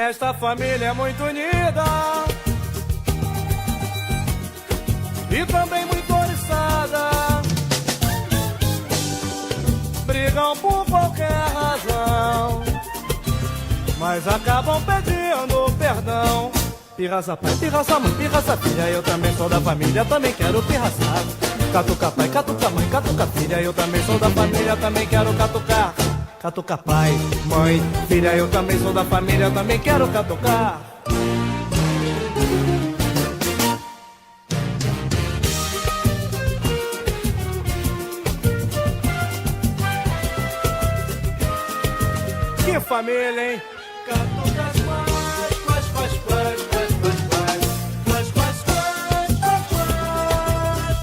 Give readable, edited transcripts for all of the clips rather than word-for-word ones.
Esta família é muito unida e também muito oriçada. Brigam por qualquer razão, mas acabam pedindo perdão. Pirraça pai, pirraça mãe, pirraça filha, eu também sou da família, também quero pirraçar. Catuca pai, catuca mãe, catuca filha, eu também sou da família, também quero catucar. Catuca pai, mãe, filha, eu também sou da família, também quero catucar. Que família, hein? Catucas pais, pais, pais, pais, pais, pais, pais, pais, pais, pais, pais,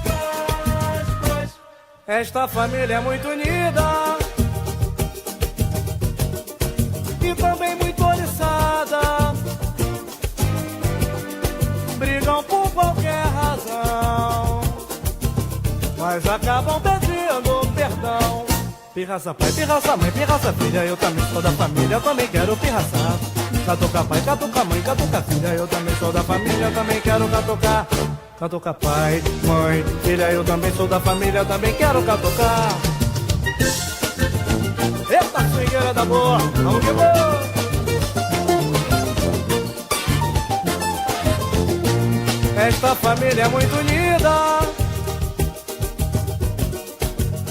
pais, pais. Esta família é muito unida e também muito oriçada. Brigam por qualquer razão, mas acabam pedindo perdão. Pirraça pai, pirraça mãe, pirraça filha, eu também sou da família, também quero pirraçar. Catuca pai, catuca mãe, catuca filha, eu também sou da família, também quero catucar. Catuca pai, mãe, filha, eu também sou da família, também quero catucar. Eita, swingueira da boa, vamos que vamos! Esta família é muito unida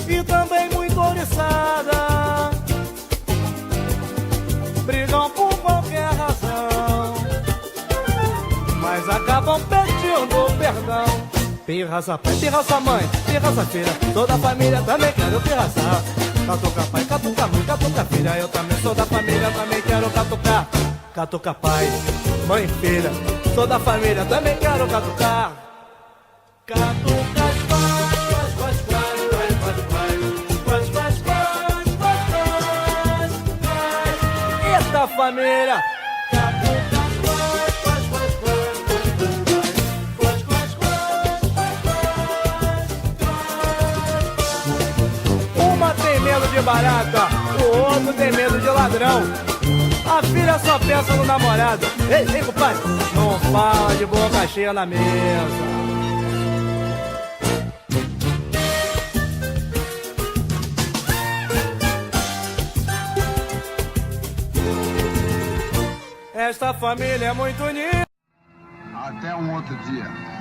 e também muito oriçada. Brigam por qualquer razão, mas acabam pedindo perdão. Pirraça pai, pirraça mãe, pirraça filha, toda a família também quero pirraçar. Catuca pai, catuca mãe, catuca filha, eu também sou da família, também quero catucar. Catuca pai, mãe, filha, sou da família, também quero catucar. Catucas pais, pais, pais, pais, pais, pais, pais, pais, pais, pais, pais, pais. Eita família! Catucas pais, pais, pais, pais, pais, pais, pais, pais, pais, pais. Uma tem medo de barata, o outro tem medo de ladrão. A filha só pensa no namorado. Ei, compadre, não fala de boca cheia na mesa. Esta família é muito unida. Até um outro dia.